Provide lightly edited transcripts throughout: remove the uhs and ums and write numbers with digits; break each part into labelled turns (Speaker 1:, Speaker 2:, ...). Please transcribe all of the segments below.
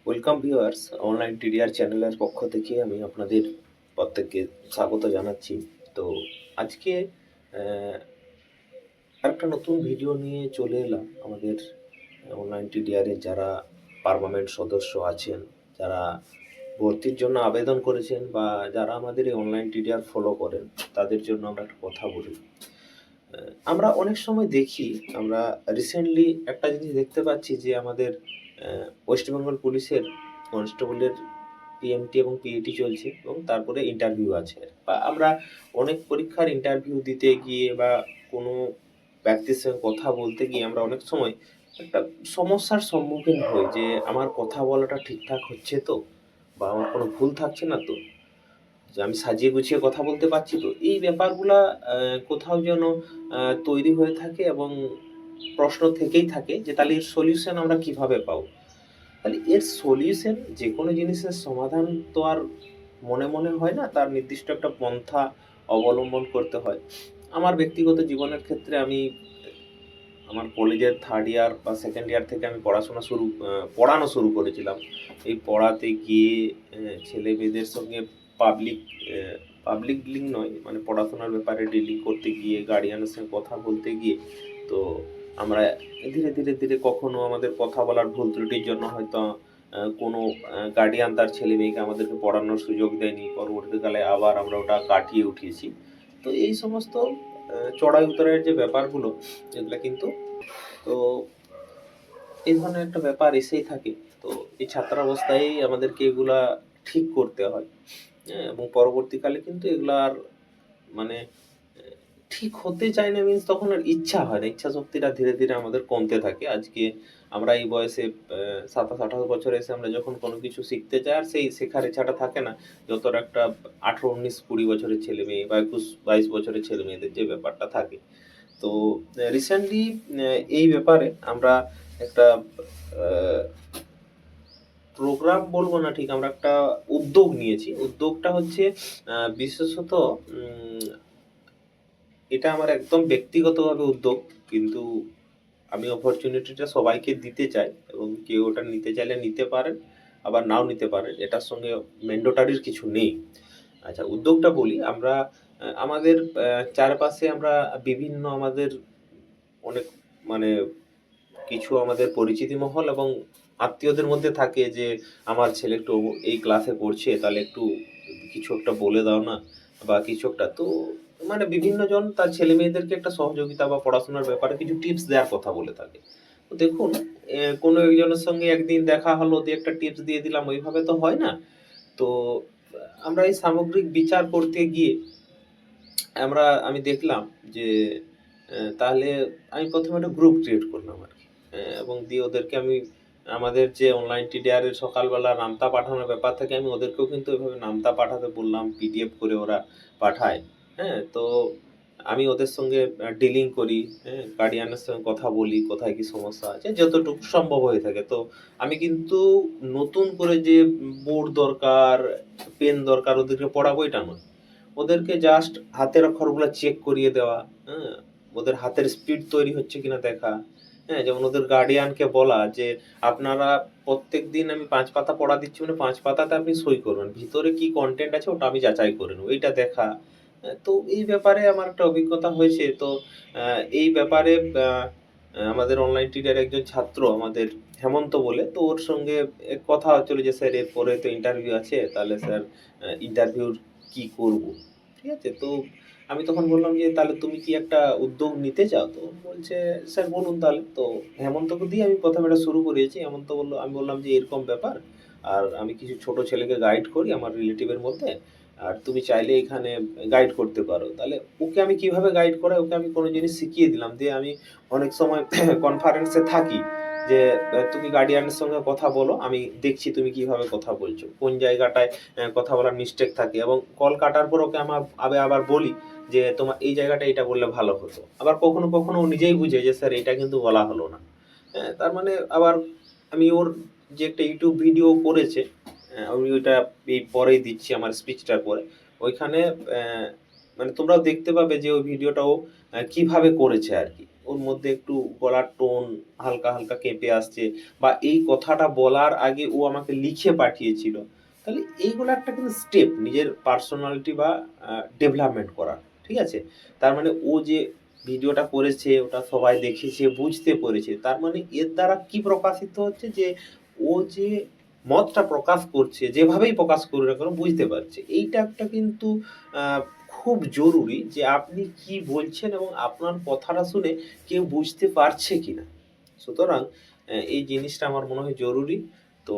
Speaker 1: Welcome viewers, online TDR চ্যানেলের পক্ষ থেকে আমি আপনাদের প্রত্যেককে স্বাগত জানাচ্ছি। তো আজকে আরেকটা নতুন ভিডিও নিয়ে চলে এলাম। আমাদের অনলাইন টিডিআরের যারা পার্মানেন্ট সদস্য আছেন, যারা ভর্তির জন্য আবেদন করেছেন বা যারা আমাদের এই অনলাইন টিডিআর ফলো করেন, তাদের জন্য আমরা একটা কথা বলি। আমরা অনেক সময় দেখি, আমরা রিসেন্টলি একটা জিনিস দেখতে পাচ্ছি যে আমাদের ওয়েস্ট বেঙ্গল পুলিশের কনস্টেবলের পিএমটি এবং পিএটি চলছে এবং তারপরে ইন্টারভিউ আছে। বা আমরা অনেক পরীক্ষার ইন্টারভিউ দিতে গিয়ে বা কোনো ব্যক্তির সঙ্গে কথা বলতে গিয়ে আমরা অনেক সময় একটা সমস্যার সম্মুখীন হই যে আমার কথা বলাটা ঠিকঠাক হচ্ছে তো, বা আমার কোনো ভুল থাকছে না তো, যে আমি সাজিয়ে গুছিয়ে কথা বলতে পারছি তো। এই ব্যাপারগুলা কোথাও যেন তৈরি হয়ে থাকে এবং প্রশ্ন থেকেই থাকে যে তাহলে এর সলিউশন আমরা কিভাবে পাবো। তাহলে এর সলিউশন, যে কোনো জিনিসের সমাধান তো আর মনে মনে হয় না, তার নির্দিষ্ট একটা পন্থা অবলম্বন করতে হয়। আমার ব্যক্তিগত জীবনের ক্ষেত্রে আমি আমার কলেজের থার্ড ইয়ার বা সেকেন্ড ইয়ার থেকে আমি পড়ানো শুরু করেছিলাম। এই পড়াতে গিয়ে ছেলে মেয়েদের সঙ্গে পাবলিক পাবলিক ডিলিং নয়, মানে পড়াশোনার ব্যাপারে ডিলিং করতে গিয়ে, গার্ডিয়ানের সঙ্গে কথা বলতে গিয়ে, তো আমরা ধীরে ধীরে ধীরে কখনো আমাদের কথা বলার ভুল ত্রুটির জন্য হয়তো কোনো গার্ডিয়ান তার ছেলে মেয়েকে আমাদেরকে পড়ানোর সুযোগ দেয়নি, পরবর্তীকালে আবার আমরা ওটা কাটিয়ে উঠিয়েছি। তো এই সমস্ত চড়াই উতরাইয়ের যে ব্যাপারগুলো, এগুলো কিন্তু, তো এই ধরনের একটা ব্যাপার এসেই থাকে। তো এই ছাত্রাবস্থায় আমাদেরকে এগুলা ঠিক করতে হয়, এবং পরবর্তীকালে কিন্তু এগুলা আর মানে ঠিক হতে চায় না, মিন্স তখন আর ইচ্ছা হয় না, ইচ্ছা শক্তিটা ধীরে ধীরে আমাদের কমতে থাকে। আজকে আমরা এই বয়সে 27-28 বছর এসে আমরা যখন কোনো কিছু শিখতে চাই, আর সেই শেখার ইচ্ছাটা থাকে না যতটা একটা 18, 19, 20 বছরের ছেলে মেয়ে বা 21, 22 বছরের ছেলে মেয়েদের যে ব্যাপারটা থাকে। তো রিসেন্টলি এই ব্যাপারে আমরা একটা প্রোগ্রাম বলবো না ঠিক, আমরা একটা উদ্যোগ নিয়েছি। উদ্যোগটা হচ্ছে বিশেষত এটা আমার একদম ব্যক্তিগতভাবে উদ্যোগ, কিন্তু আমি অপরচুনিটিটা সবাইকে দিতে চাই এবং কেউ ওটা নিতে চাইলে নিতে পারেন, আবার নাও নিতে পারেন। এটার সঙ্গে ম্যান্ডেটরির কিছু নেই। আচ্ছা, উদ্যোগটা বলি। আমরা আমাদের চারপাশে আমরা বিভিন্ন আমাদের অনেক মানে কিছু আমাদের পরিচিতি মহল এবং আত্মীয়দের মধ্যে থাকে যে আমার ছেলে একটু এই ক্লাসে পড়ছে, তাহলে একটু কিছু একটা বলে দাও না, বা কিছু একটা। তো মানে বিভিন্ন জন তার ছেলে মেয়েদেরকে একটা সহযোগিতা বা পড়াশোনার ব্যাপারে কিছু টিপস দেওয়ার কথা বলে থাকে। তো দেখুন, কোনো একজনের সঙ্গে একদিন দেখা হলো, দিয়ে একটা টিপস দিয়ে দিলাম, ওইভাবে তো হয় না। তো আমরা এই সামগ্রিক বিচার করতে গিয়ে আমি দেখলাম যে তাহলে আমি প্রথমে একটা গ্রুপ ক্রিয়েট করলাম আর কি। এবং দিয়ে ওদেরকে আমি আমাদের যে অনলাইন টিডিআর এর সকালবেলা নামতা পাঠানোর ব্যাপার থাকে, আমি ওদেরকেও কিন্তু এভাবে নামতা পাঠাতে বললাম, পিডিএফ করে ওরা পাঠায়। হ্যাঁ, তো আমি ওদের সঙ্গে ডিলিং করি, হ্যাঁ, গার্ডিয়ানের সঙ্গে কথা বলি, কোথায় কি সমস্যা আছে যতটুকু সম্ভব হয়ে থাকে। তো আমি কিন্তু নতুন করে যে বোর্ড দরকার, পেন দরকার ওদেরকে পড়াবো এটা নয়। ওদেরকে জাস্ট হাতের অক্ষরগুলো চেক করিয়ে দেওয়া, হ্যাঁ, ওদের হাতের স্পিড তৈরি হচ্ছে কিনা দেখা। হ্যাঁ, যেমন ওদের গার্ডিয়ানকে বলা যে আপনারা প্রত্যেকদিন আমি 5 পাতা পড়া দিচ্ছি, মানে 5 পাতাতে আপনি সই করবেন, ভিতরে কি কন্টেন্ট আছে ওটা আমি যাচাই করে নেবো, এইটা দেখা। তো এই ব্যাপারে আমার একটা অভিজ্ঞতা হয়েছে। তো এই ব্যাপারে আমাদের অনলাইন টিউটর একজন ছাত্র আমাদের হেমন্ত বলে, তো ওর সঙ্গে কথা হচ্ছিল যে স্যার এরপরে তো ইন্টারভিউ আছে, তাহলে স্যার ইন্টারভিউর কি করব, ঠিক আছে। তো আমি তখন বললাম যে তাহলে তুমি কি একটা উদ্যোগ নিতে চাও? তো বলছে স্যার বলুন তাহলে। তো হেমন্তকে দিয়ে আমি প্রথমে এটা শুরু করিয়েছি। হেমন্ত বললো, আমি বললাম যে এরকম ব্যাপার, আর আমি কিছু ছোট ছেলেকে গাইড করি আমার রিলেটিভের মধ্যে, আর তুমি চাইলে এখানে গাইড করতে পারো। তাহলে ওকে আমি কিভাবে গাইড করাই, ওকে আমি কোনো জিনিস শিখিয়ে দিলাম। দিয়ে আমি অনেক সময় কনফারেন্সে থাকি যে তুমি গার্ডিয়ানের সঙ্গে কথা বলো, আমি দেখছি তুমি কিভাবে কথা বলছো, কোন জায়গাটায় কথা বলার মিস্টেক থাকে, এবং কল কাটার পর ওকে আবার বলি যে তোমার এই জায়গাটা এটা বললে ভালো হতো। আবার কখনো কখনো ও নিজেই বুঝে যে স্যার এটা কিন্তু বলা হলো না। হ্যাঁ, তার মানে আবার আমি ওর যে একটা ইউটিউব ভিডিও করেছে, আমি ওইটা এই পরেই দিচ্ছি আমার স্পিচটার পরে। ওইখানে মানে তোমরাও দেখতে পাবে যে ওই ভিডিওটাও কিভাবে করেছে আর কি। ওর মধ্যে একটু গলার টোন হালকা হালকা কেঁপে আসছে, বা এই কথাটা বলার আগে ও আমাকে লিখে পাঠিয়েছিল, তাহলে এইগুলো একটা কিন্তু স্টেপ নিজের পার্সোনালিটি বা ডেভেলপমেন্ট করার। ঠিক আছে, তার মানে ও যে ভিডিওটা করেছে ওটা সবাই দেখেছে বুঝতে পেরেছে, তার মানে এর দ্বারা কি প্রকাশিত হচ্ছে যে ও যে মতটা প্রকাশ করছে যেভাবেই প্রকাশ করুক না কেন বুঝতে পারছে। এইটা একটা কিন্তু আহ, খুব জরুরি যে আপনি কি বলছেন এবং আপনার কথাটা শুনে কেউ বুঝতে পারছে কিনা। সুতরাং এই জিনিসটা আমার মনে হয় জরুরি। তো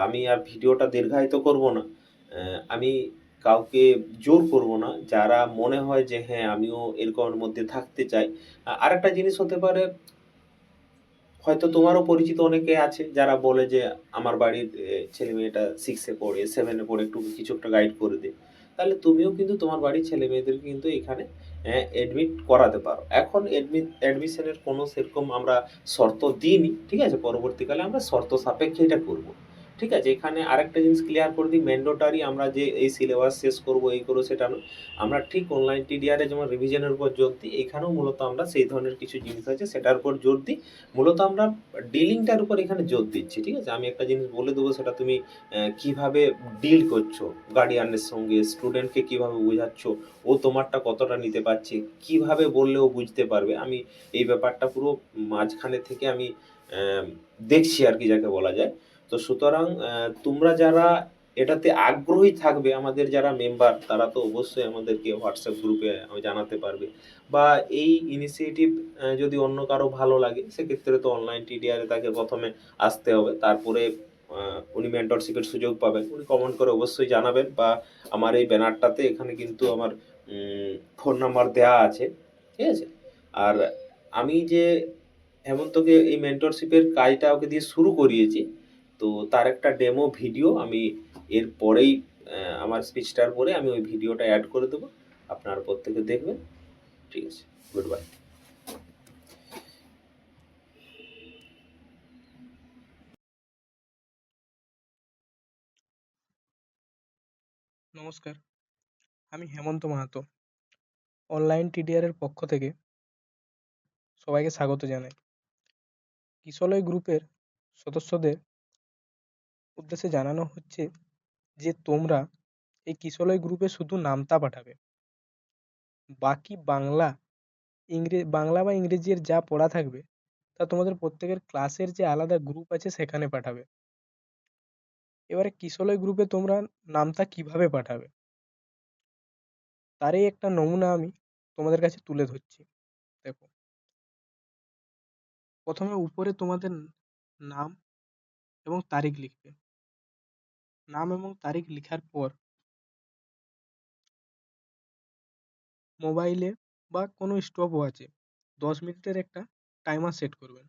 Speaker 1: আমি আর ভিডিওটা দীর্ঘায়িত করব না। আমি কাউকে জোর করব না, যারা মনে হয় যে হ্যাঁ আমিও এরকমের মধ্যে থাকতে চাই। আরেকটা জিনিস হতে পারে, হয়তো তোমারও পরিচিত অনেকে আছে যারা বলে যে আমার বাড়ির ছেলে মেয়েটা 6-এ পড়ে 7-এ পড়ে, একটু কিছু একটা গাইড করে দে। তাহলে তুমিও কিন্তু তোমার বাড়ির ছেলে মেয়েদেরকে কিন্তু এখানে অ্যাডমিট করাতে পারো। এখন অ্যাডমিশনের কোনো সেরকম আমরা শর্ত দিইনি, ঠিক আছে, পরবর্তীকালে আমরা শর্ত সাপেক্ষে এটা করব। ঠিক আছে, এখানে আরেকটা জিনিস ক্লিয়ার করে দিই, ম্যান্ডেটরি আমরা যে এই সিলেবাস শেষ করব এই করবো সেটা নয়। আমরা ঠিক অনলাইন টিডিআরে যেমন রিভিশনের উপর জোর দিই, এখানেও মূলত আমরা সেই ধরনের কিছু জিনিস আছে সেটার উপর জোর দিই। মূলত আমরা ডিলিংটার উপর এখানে জোর দিচ্ছি। ঠিক আছে, আমি একটা জিনিস বলে দেবো, সেটা তুমি কিভাবে ডিল করছো গার্ডিয়ানের সঙ্গে, স্টুডেন্টকে কিভাবে বোঝাচ্ছ, ও তোমারটা কতটা নিতে পারছে, কিভাবে বললে ও বুঝতে পারবে। আমি এই ব্যাপারটা পুরো মাঝখানে থেকে আমি দেখছি আর কি, যাকে বলা যায়। তো সুতরাং তোমরা যারা এটাতে আগ্রহী থাকবে, আমাদের যারা মেম্বার তারা তো অবশ্যই আমাদেরকে হোয়াটসঅ্যাপ গ্রুপে জানাতে পারবে, বা এই ইনিশিয়েটিভ যদি অন্য কারো ভালো লাগে সেক্ষেত্রে তো অনলাইন টিডিআরে তাকে প্রথমে আসতে হবে, তারপরে উনি মেন্টরশিপের সুযোগ পাবেন। উনি কমেন্ট করে অবশ্যই জানাবেন, বা আমার এই ব্যানারটাতে এখানে কিন্তু আমার ফোন নাম্বার দেওয়া আছে। ঠিক আছে, আর আমি যে হেমন্তকে এই মেন্টরশিপের কাজটা ওকে দিয়ে শুরু করিয়েছি, তো তার একটা ডেমো ভিডিও আমি এর পরেই আমার স্পিচটার পরে আমি ওই ভিডিওটা অ্যাড করে দেবো, আপনার প্রত্যেকে দেখবেন। ঠিক আছে, গুড বাই।
Speaker 2: নমস্কার, আমি হেমন্ত মাহাতো। অনলাইন টিডিআর এর পক্ষ থেকে সবাইকে স্বাগত জানাই। কিশলয় গ্রুপের সদস্যদের উদ্দেশ্যে জানানো হচ্ছে যে তোমরা এই কিশলয় গ্রুপে শুধু নামতা পাঠাবে। বাকি বাংলা বা ইংরেজির যা পড়া থাকবে তা তোমাদের প্রত্যেকের ক্লাসের যে আলাদা গ্রুপ আছে সেখানে পাঠাবে। এবারে কিশলয় গ্রুপে তোমরা নামতা কিভাবে পাঠাবে তারই একটা নমুনা আমি তোমাদের কাছে তুলে ধরছি। দেখো, প্রথমে উপরে তোমাদের নাম এবং তারিখ লিখবে। নাম এবং তারিখ লিখার পর মোবাইলে বা কোনো স্টপওয়াচে 10 মিনিটের একটা টাইমার সেট করবেন।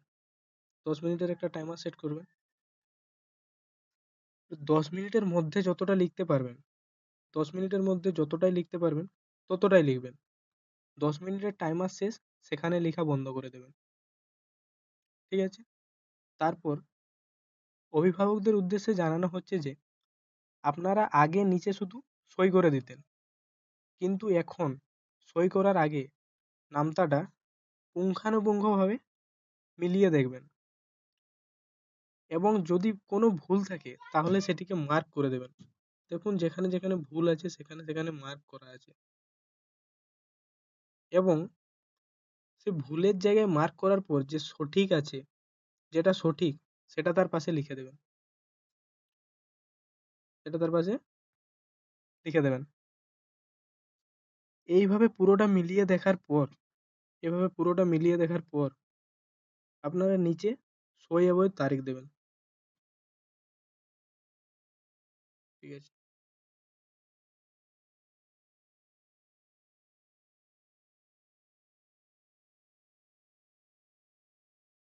Speaker 2: 10 মিনিটের একটা টাইমার সেট করবেন। 10 মিনিটের মধ্যে যতটা লিখতে পারবেন, 10 মিনিটের মধ্যে যতটাই লিখতে পারবেন ততটাই লিখবেন। 10 মিনিটের টাইমার শেষ, সেখানে লেখা বন্ধ করে দেবেন। ঠিক আছে, তারপর অভিভাবকদের উদ্দেশ্যে জানানো হচ্ছে যে আপনারা আগে নিচে শুধু সই করে দিতেন, কিন্তু এখন সই করার আগে নামতাটা পুঙ্খানুপুঙ্খভাবে মিলিয়ে দেখবেন, এবং যদি কোনো ভুল থাকে তাহলে সেটিকে মার্ক করে দেবেন। দেখুন, যেখানে যেখানে ভুল আছে সেখানে সেখানে মার্ক করা আছে, এবং সে ভুলের জায়গায় মার্ক করার পর যে সঠিক আছে, যেটা সঠিক সেটা তার পাশে লিখে দেবেন। সেটা তার পাশে লিখে দেবেন। এইভাবে পুরোটা মিলিয়ে দেখার পর এভাবে পুরোটা মিলিয়ে দেখার পর আপনারা নিচে সই এবং তারিখ দেবেন। ঠিক আছে।